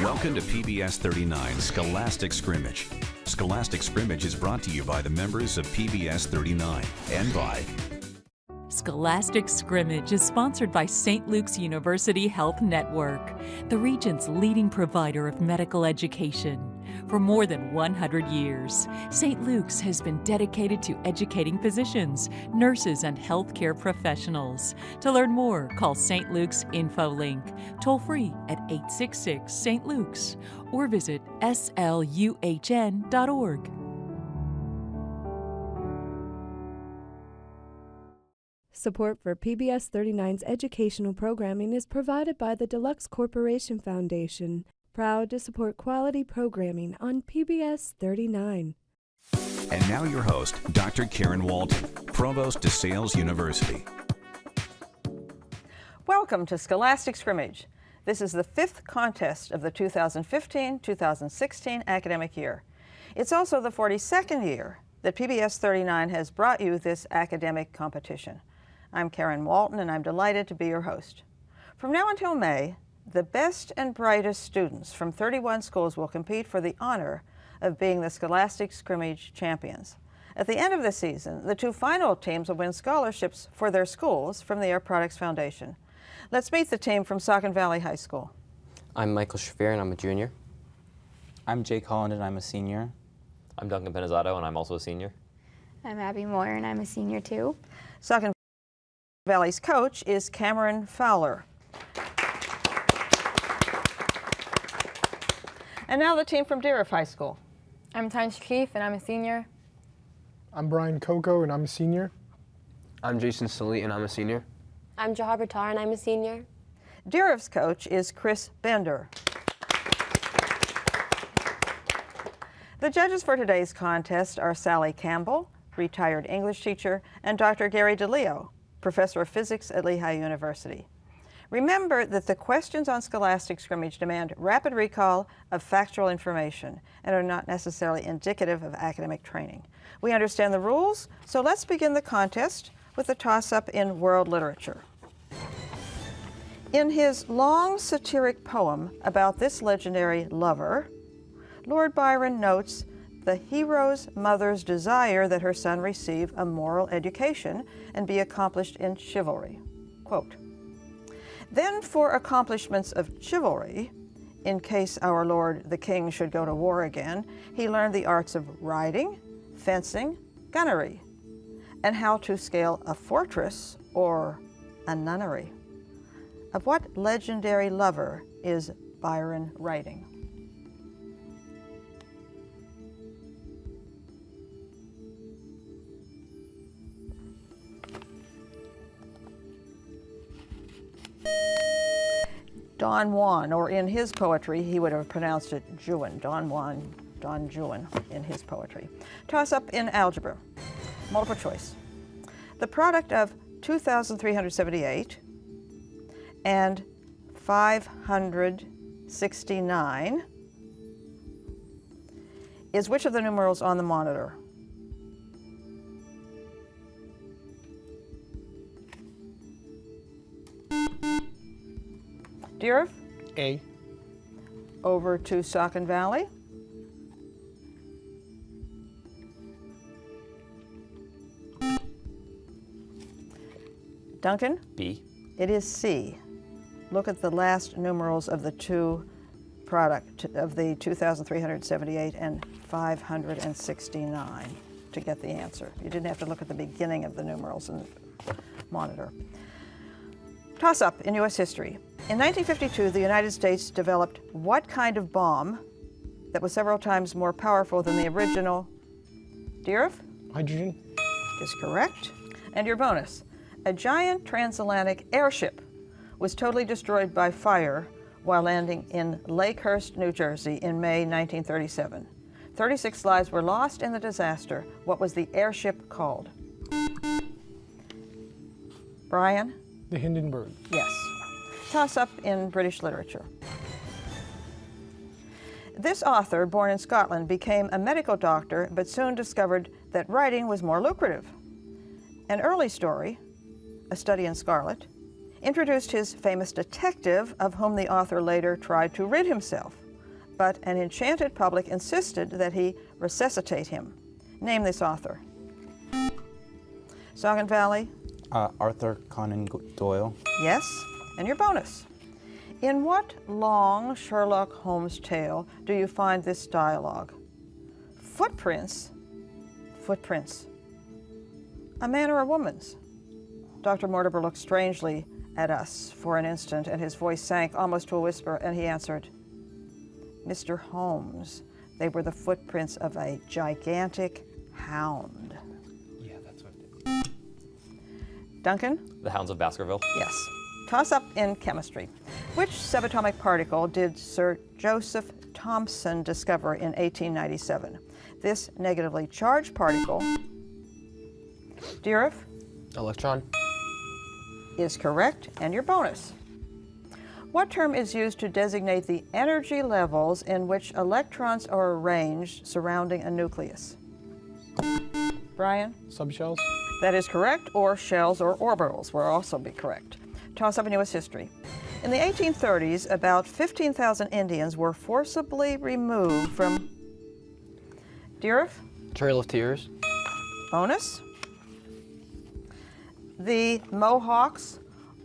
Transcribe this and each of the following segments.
Welcome to PBS 39 Scholastic Scrimmage. Scholastic Scrimmage is brought to you by the members of PBS 39 and by Scholastic Scrimmage is sponsored by St. Luke's University Health Network, the region's leading provider of medical education. For more than 100 years, St. Luke's has been dedicated to educating physicians, nurses, and healthcare professionals. To learn more, call St. Luke's InfoLink, toll free at 866 St. Luke's, or visit sluhn.org. Support for PBS 39's educational programming is provided by the Deluxe Corporation Foundation, proud to support quality programming on PBS 39. And now your host, Dr. Karen Walton, Provost DeSales University. Welcome to Scholastic Scrimmage. This is the fifth contest of the 2015-2016 academic year. It's also the 42nd year that PBS 39 has brought you this academic competition. I'm Karen Walton, and I'm delighted to be your host. From now until May, the best and brightest students from 31 schools will compete for the honor of being the Scholastic Scrimmage champions. At the end of the season, the two final teams will win scholarships for their schools from the Air Products Foundation. Let's meet the team from Saucon Valley High School. I'm Michael Shafir, and I'm a junior. I'm Jake Holland, and I'm a senior. I'm Duncan Penizzato, and I'm also a senior. I'm Abby Moore, and I'm a senior too. Saucon Valley's coach is Cameron Fowler. And now the team from Deer Riff High School. I'm Tyne Keefe, and I'm a senior. I'm Brian Coco, and I'm a senior. I'm Jason Salit, and I'm a senior. I'm Jahar Buttar, and I'm a senior. Deer Riff's coach is Chris Bender. The judges for today's contest are Sally Campbell, retired English teacher, and Dr. Gary DeLeo, professor of physics at Lehigh University. Remember that the questions on Scholastic Scrimmage demand rapid recall of factual information and are not necessarily indicative of academic training. We understand the rules, so let's begin the contest with a toss-up in world literature. In his long satiric poem about this legendary lover, Lord Byron notes the hero's mother's desire that her son receive a moral education and be accomplished in chivalry. Quote, "Then for accomplishments of chivalry, in case our lord the king should go to war again, he learned the arts of riding, fencing, gunnery, and how to scale a fortress or a nunnery." Of what legendary lover is Byron writing? Don Juan, or in his poetry, he would have pronounced it Juan. Don Juan, Don Juan in his poetry. Toss up in algebra. Multiple choice. The product of 2,378 and 569 is which of the numerals on the monitor? Deer Riff? A. Over to Saucon Valley. Duncan? B. It is C. Look at the last numerals of the two product of the 2,378 and 569 to get the answer. You didn't have to look at the beginning of the numerals in the monitor. Toss up in U.S. history. In 1952, the United States developed what kind of bomb that was several times more powerful than the original? Deer Riff? Hydrogen. Is correct. And your bonus. A giant transatlantic airship was totally destroyed by fire while landing in Lakehurst, New Jersey in May 1937. 36 lives were lost in the disaster. What was the airship called? Brian? The Hindenburg. Yes. Toss up in British literature. This author, born in Scotland, became a medical doctor, but soon discovered that writing was more lucrative. An early story, A Study in Scarlet, introduced his famous detective, of whom the author later tried to rid himself. but an enchanted public insisted that he resuscitate him. Name this author. Saugan Valley? Arthur Conan Doyle. Yes, and your bonus. In what long Sherlock Holmes tale do you find this dialogue? Footprints? Footprints. A man or a woman's? Dr. Mortimer looked strangely at us for an instant, and his voice sank almost to a whisper, and he answered, Mr. Holmes, they were the footprints of a gigantic hound. Yeah, that's what it did. Duncan? The Hounds of Baskerville. Yes. Toss up in chemistry. Which subatomic particle did Sir Joseph Thomson discover in 1897? This negatively charged particle, Dearif, Electron. is correct, and your bonus. What term is used to designate the energy levels in which electrons are arranged surrounding a nucleus? Brian? Subshells. That is correct, or shells or orbitals will also be correct. Toss up in U.S. history. In the 1830s, about 15,000 Indians were forcibly removed from Dearif? Trail of Tears. Bonus. The Mohawks,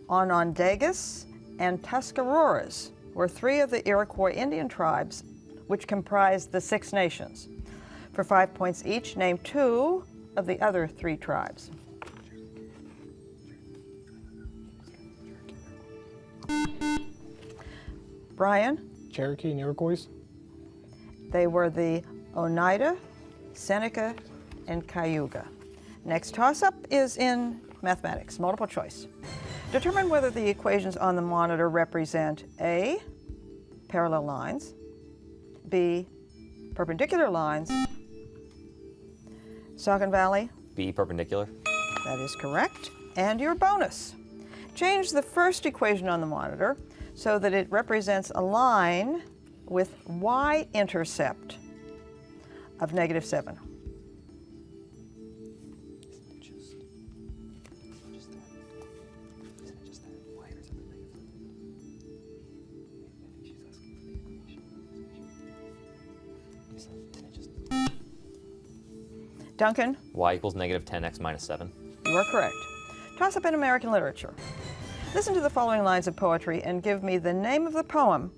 Onondagas, and Tuscaroras were three of the Iroquois Indian tribes which comprised the Six Nations. For 5 points each, name two of the other three tribes. Brian? Cherokee and Iroquois. They were the Oneida, Seneca, and Cayuga. Next toss-up is in mathematics, multiple choice. Determine whether the equations on the monitor represent A, parallel lines, B, perpendicular lines, Saugan Valley. B, perpendicular. That is correct. And your bonus. Change the first equation on the monitor so that it represents a line with y-intercept of -7. Duncan? Y equals -10x minus 7. You are correct. Toss up in American literature. Listen to the following lines of poetry and give me the name of the poem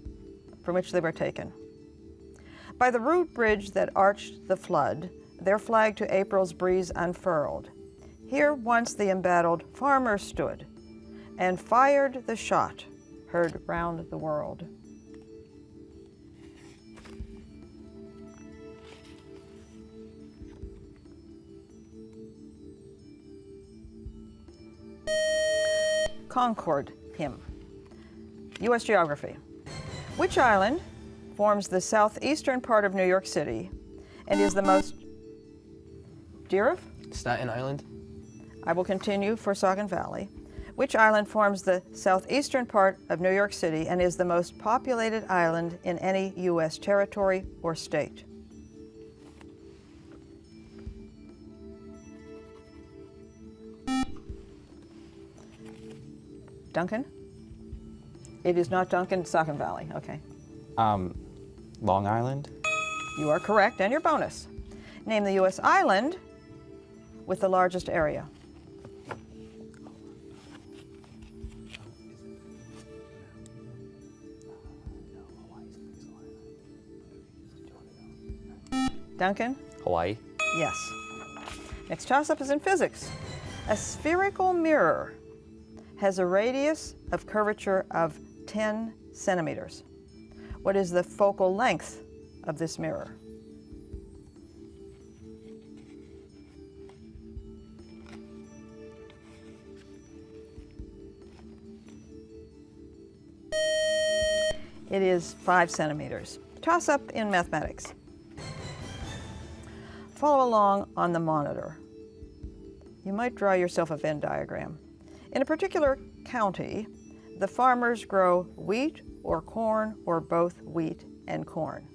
from which they were taken. By the rude bridge that arched the flood, their flag to April's breeze unfurled. Here once the embattled farmer stood and fired the shot heard round the world. Concord Hymn. U.S. geography. Which island forms the southeastern part of New York City and is the most... Dearif? Staten Island. I will continue for Saugan Valley. Which island forms the southeastern part of New York City and is the most populated island in any U.S. territory or state? Duncan? It is not Duncan, Saugan Valley. Okay. Long Island. You are correct, and your bonus. Name the U.S. island with the largest area. Duncan? Hawaii. Yes. Next toss-up is in physics. A spherical mirror has a radius of curvature of 10 centimeters. What is the focal length of this mirror? It is 5 centimeters. Toss up in mathematics. Follow along on the monitor. You might draw yourself a Venn diagram. In a particular county, the farmers grow wheat or corn or both wheat and corn.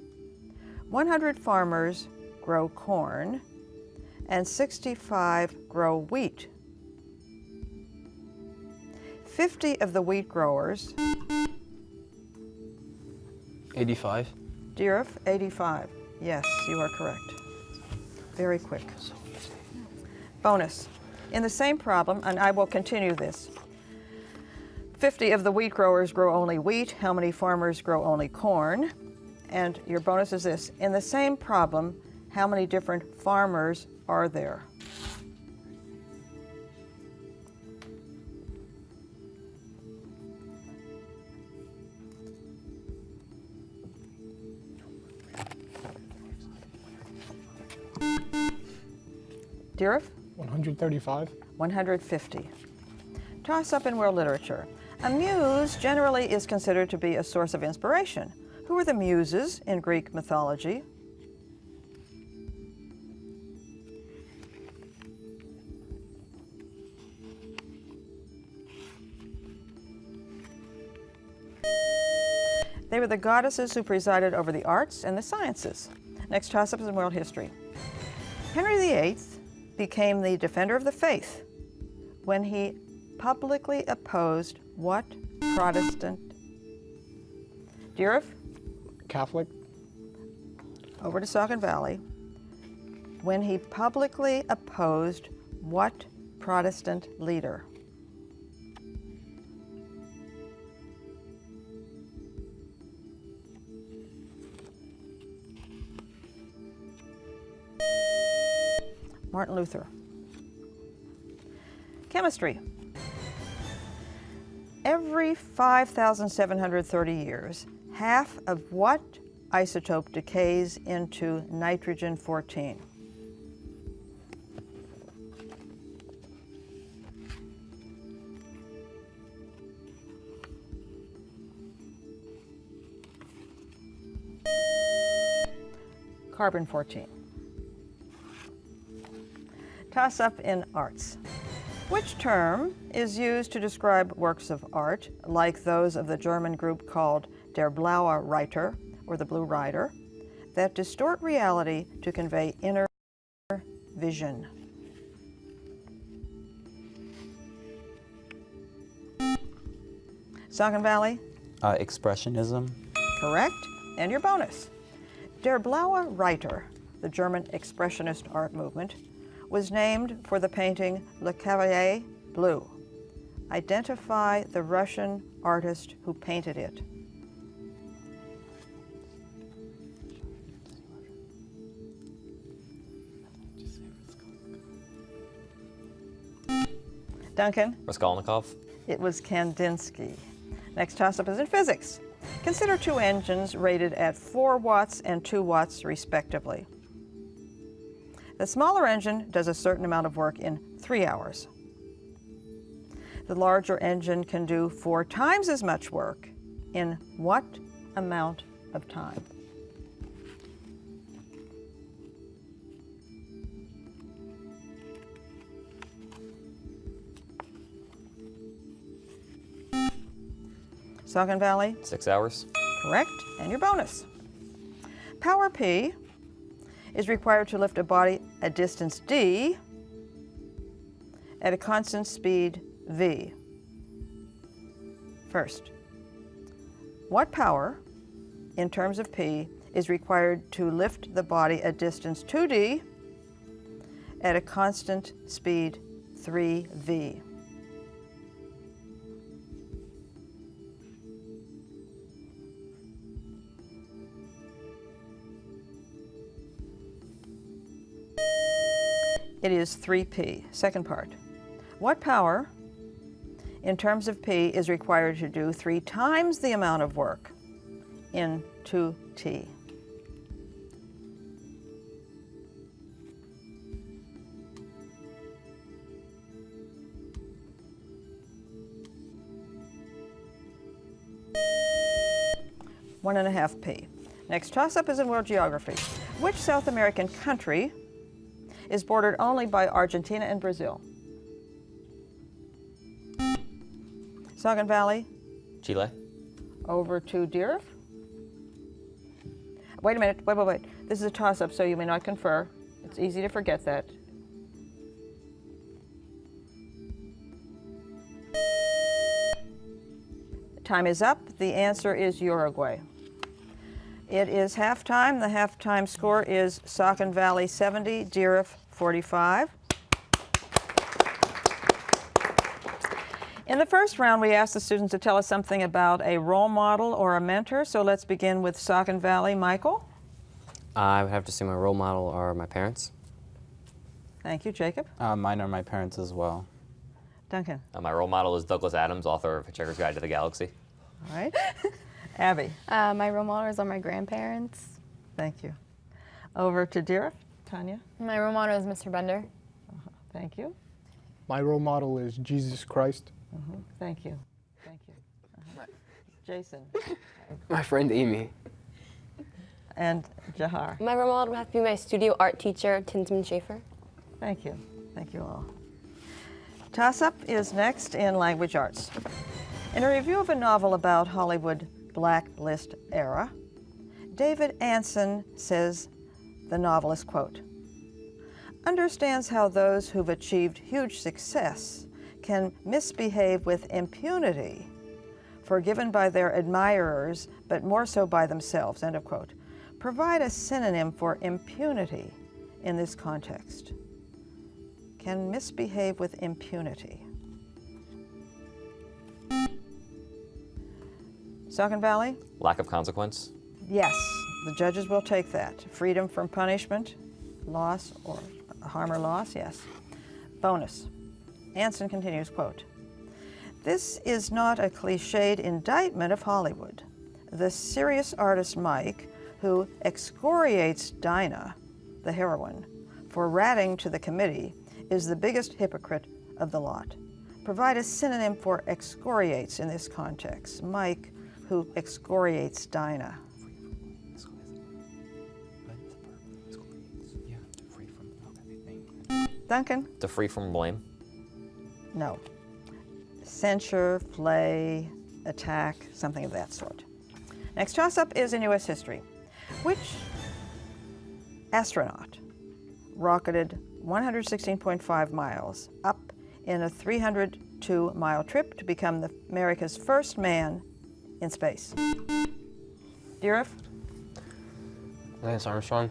100 farmers grow corn and 65 grow wheat. 50 of the wheat growers 85. Dearth, 85. Yes, you are correct. Very quick. Bonus. In the same problem, and I will continue this, 50 of the wheat growers grow only wheat. How many farmers grow only corn? And your bonus is this. In the same problem, how many different farmers are there? Dearth? 135. 150. Toss-up in world literature. A muse generally is considered to be a source of inspiration. Who are the muses in Greek mythology? They were the goddesses who presided over the arts and the sciences. Next toss-up is in world history. Henry VIII became the defender of the faith when he publicly opposed what Protestant? Dearth? Catholic. Over to Saucon Valley. When he publicly opposed what Protestant leader? Martin Luther. Chemistry. Every 5,730 years, half of what isotope decays into nitrogen-14? Carbon-14. Toss-up in arts. Which term is used to describe works of art, like those of the German group called Der Blaue Reiter, or the Blue Rider, that distort reality to convey inner vision? Saucon Valley? Expressionism. Correct. And your bonus. Der Blaue Reiter, the German expressionist art movement, was named for the painting Le Cavalier Bleu. Identify the Russian artist who painted it. Duncan? Raskolnikov. It was Kandinsky. Next toss-up is in physics. Consider two engines rated at 4 watts and 2 watts respectively. The smaller engine does a certain amount of work in 3 hours. The larger engine can do 4 times as much work in what amount of time? Saucon Valley? 6 hours. Correct. And your bonus. Power P is required to lift a body a distance d at a constant speed v. First, what power, in terms of p, is required to lift the body a distance 2d at a constant speed 3v? It is 3p. Second part. What power, in terms of p, is required to do 3 times the amount of work in 2t? One and a half p. Next toss-up is in world geography. Which South American country is bordered only by Argentina and Brazil? Saucon Valley? Chile. Over to Dearth. Wait a minute, wait. This is a toss-up, so you may not confer. It's easy to forget that. Time is up. The answer is Uruguay. It is halftime. The halftime score is Saucon Valley 70, Deeriff 45. In the first round, we asked the students to tell us something about a role model or a mentor. So let's begin with Saucon Valley. Michael? I would have to say my role model are my parents. Thank you. Jacob? Mine are my parents as well. Duncan? My role model is Douglas Adams, author of Hitchhiker's Guide to the Galaxy. All right. Abby? My role models are my grandparents. Thank you. Over to Deeriff. Tanya? My role model is Mr. Bender. Thank you. My role model is Jesus Christ. Thank you. Thank you. Jason? My friend Amy. And Jahar? My role model would have to be my studio art teacher, Tinsman Schaefer. Thank you. Thank you all. Toss-up is next in language arts. In a review of a novel about Hollywood blacklist era, David Anson says the novelist, quote, understands how those who've achieved huge success can misbehave with impunity, forgiven by their admirers, but more so by themselves, end of quote. Provide a synonym for impunity in this context. Can misbehave with impunity. Saucon Valley? Lack of consequence. Yes, the judges will take that. Freedom from punishment, loss, or harm or loss, yes. Bonus. Anson continues, quote, this is not a cliched indictment of Hollywood. The serious artist Mike, who excoriates Dinah, the heroine, for ratting to the committee, is the biggest hypocrite of the lot. Provide a synonym for excoriates in this context. Mike, who excoriates Dinah. Duncan? To free from blame. No. Censure, flay, attack, something of that sort. Next toss-up is in U.S. history. Which astronaut rocketed 116.5 miles up in a 302-mile trip to become America's first man in space? Deeriff? Lance Armstrong.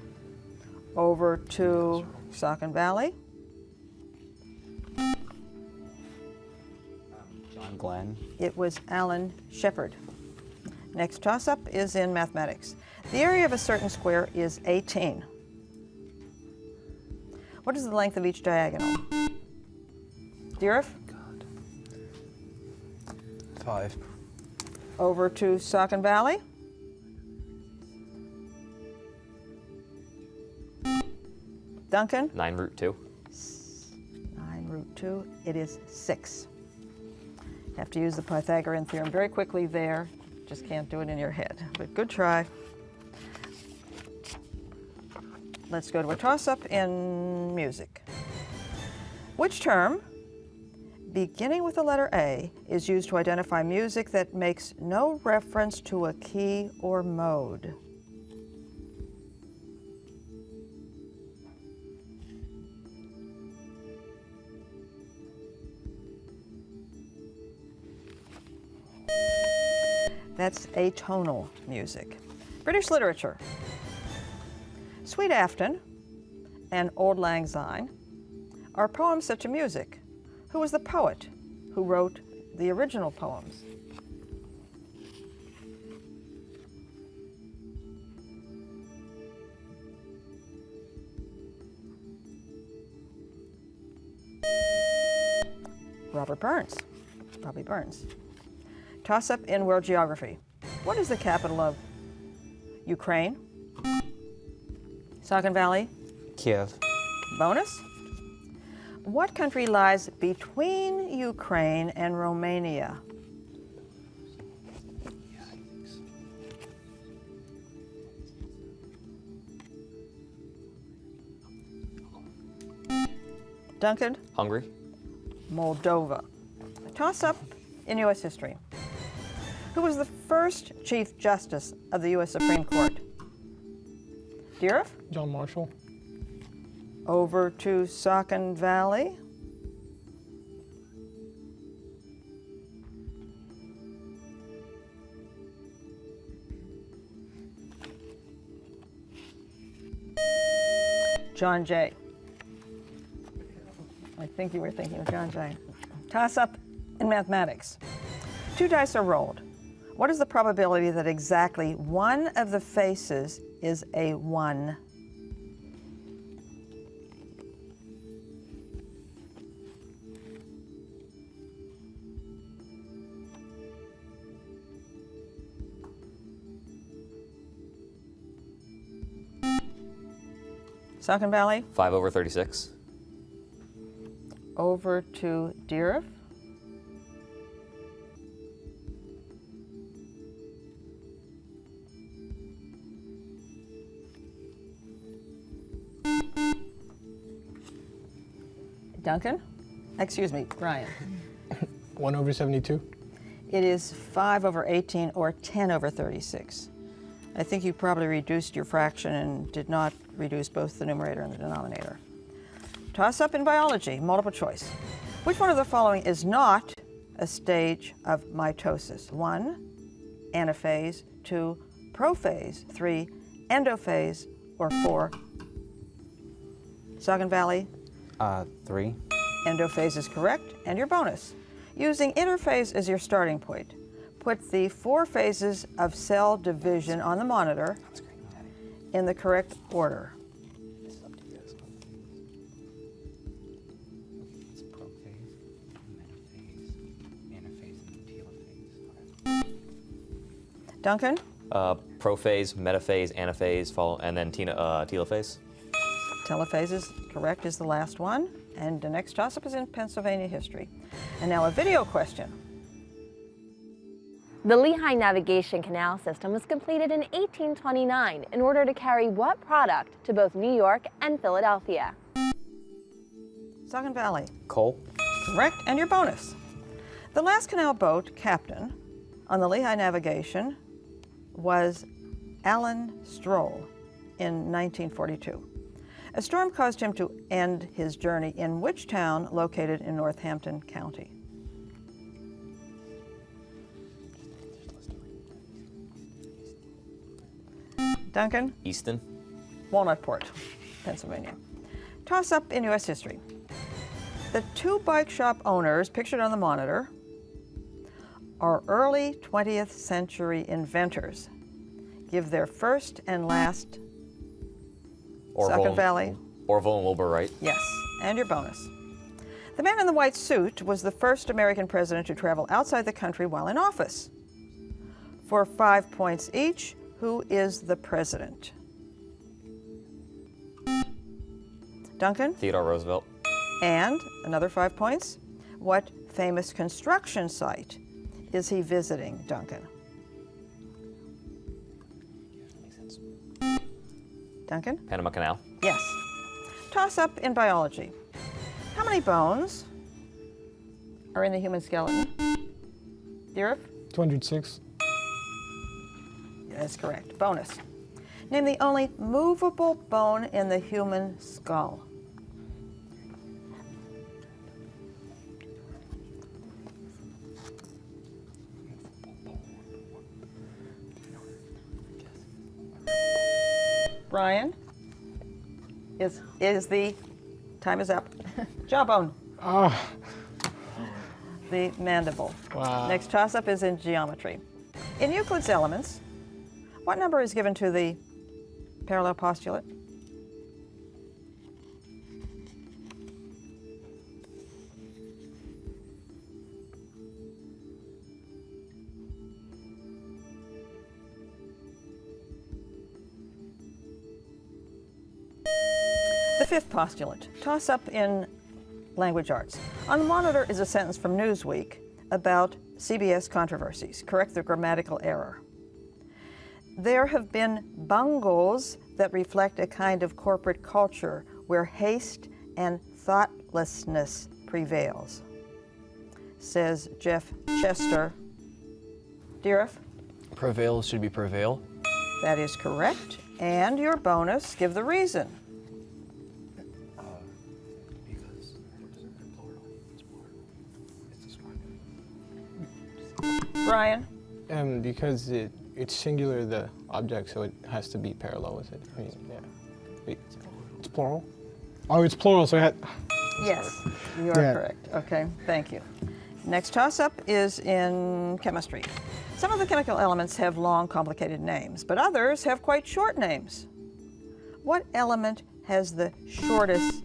Over to Saucon Valley. John Glenn. It was Alan Shepard. Next toss-up is in mathematics. The area of a certain square is 18. What is the length of each diagonal? Deeriff? 5. Over to Saucon Valley. Duncan? 9 root 2. 9 root 2. It is 6. Have to use the Pythagorean theorem very quickly there. Just can't do it in your head, but good try. Let's go to a toss-up in music. Which term, beginning with the letter A, is used to identify music that makes no reference to a key or mode? That's atonal music. British literature. Sweet Afton and Auld Lang Syne are poems set to music. Who was the poet who wrote the original poems? Robert Burns. Robbie Burns. Toss-up in world geography. What is the capital of Ukraine? Saucon Valley? Kiev. Bonus? What country lies between Ukraine and Romania? Duncan? Hungary. Moldova. A toss-up in U.S. history. Who was the first Chief Justice of the U.S. Supreme Court? Deeriff? John Marshall. Over to Saucon Valley. John Jay. I think you were thinking of John Jay. Toss up in mathematics. 2 dice are rolled. What is the probability that exactly one of the faces is a 1? Saucon Valley? 5/36. Over to Deeriff. Duncan? Excuse me, Brian. 1/72. It is 5/18 or 10/36. I think you probably reduced your fraction and did not reduce both the numerator and the denominator. Toss up in biology, multiple choice. Which one of the following is not a stage of mitosis? 1, anaphase, 2, prophase, 3, endophase, or 4? Saucon Valley? 3. Endophase is correct, and your bonus. Using interphase as your starting point, put the 4 phases of cell division on the monitor in the correct order. Duncan? Prophase, metaphase, anaphase, and then telophase. Telophase is correct, is the last one. And the next toss-up is in Pennsylvania history. And now a video question. The Lehigh Navigation Canal System was completed in 1829 in order to carry what product to both New York and Philadelphia? Saucon Valley. Coal. Correct, and your bonus. The last canal boat captain on the Lehigh Navigation was Alan Stroll in 1942. A storm caused him to end his journey in which town located in Northampton County? Duncan? Easton. Walnutport, Pennsylvania. Toss up in U.S. history. The 2 bike shop owners pictured on the monitor are early 20th century inventors. Give their first and last. Saucon Valley. Orville and Wilbur Wright. Yes, and your bonus. The man in the white suit was the first American president to travel outside the country while in office. For 5 points each, who is the president? Duncan? Theodore Roosevelt. And another 5 points. What famous construction site is he visiting, Duncan? Duncan? Panama Canal. Yes. Toss up in biology. How many bones are in the human skeleton? Deeriff? 206. That's correct. Bonus. Name the only movable bone in the human skull. Brian? Is the time is up. Jawbone. Oh. The mandible. Wow. Next toss-up is in geometry. In Euclid's Elements, what number is given to the parallel postulate? The 5th postulate, toss up in language arts. On the monitor is a sentence from Newsweek about CBS controversies. Correct the grammatical error. There have been bungles that reflect a kind of corporate culture where haste and thoughtlessness prevails, says Jeff Chester. Deeriff? Prevail should be prevail. That is correct. And your bonus, give the reason. Brian? Because it's singular, the object, so it has to be parallel with it. I mean, yeah. It's Plural? Oh, it's plural, so I had. Yes, you are Yeah. correct. Okay, thank you. Next toss-up is in chemistry. Some of the chemical elements have long, complicated names, but others have quite short names. What element has the shortest?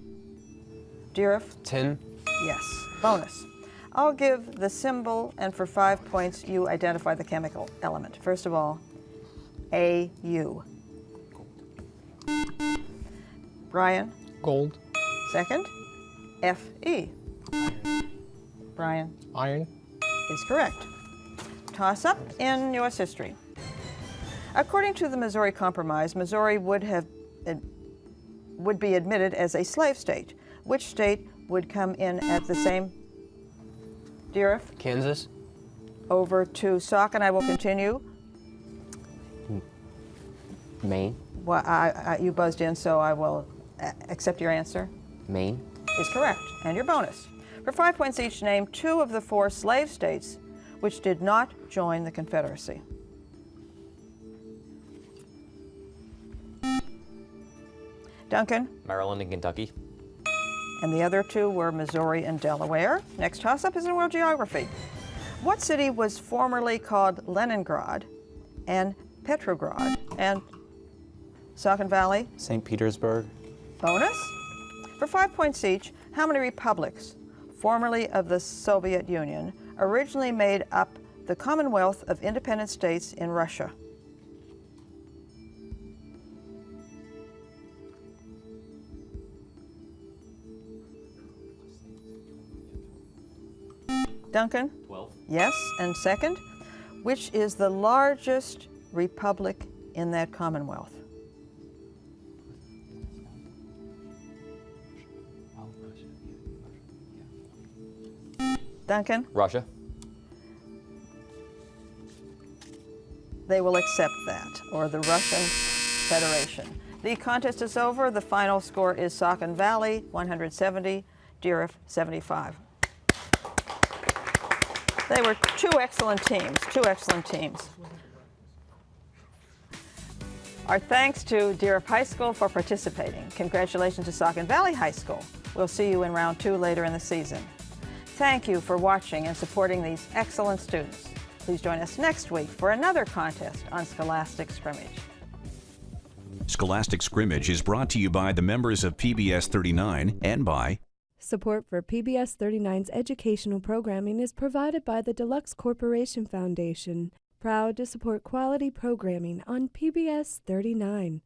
Dirif? Tin. Yes. Bonus. I'll give the symbol, and for 5 points, you identify the chemical element. First of all, AU. Brian? Gold. Second, FE. Brian? Iron. Is correct. Toss up in U.S. history. According to the Missouri Compromise, Missouri would be admitted as a slave state. Which state would come in at the same? Dirif? Kansas. Over to Sock, and I will continue. Maine. Well, you buzzed in, so I will accept your answer. Maine. Is correct. And your bonus. For 5 points each, name 2 of the 4 slave states which did not join the Confederacy. Duncan? Maryland and Kentucky. And the other 2 were Missouri and Delaware. Next toss-up is in world geography. What city was formerly called Leningrad and Petrograd and Saucon Valley? St. Petersburg. Bonus. For 5 points each, how many republics, formerly of the Soviet Union, originally made up the Commonwealth of Independent States in Russia? Duncan? 12. Yes. And second, which is the largest republic in that Commonwealth? Duncan? Russia. They will accept that, or the Russian Federation. The contest is over. The final score is Saucon Valley, 170, Dirif, 75. They were two excellent teams. Our thanks to Dirif High School for participating. Congratulations to Saucon Valley High School. We'll see you in round 2 later in the season. Thank you for watching and supporting these excellent students. Please join us next week for another contest on Scholastic Scrimmage. Scholastic Scrimmage is brought to you by the members of PBS 39 and by Support for PBS 39's educational programming is provided by the Deluxe Corporation Foundation, proud to support quality programming on PBS 39.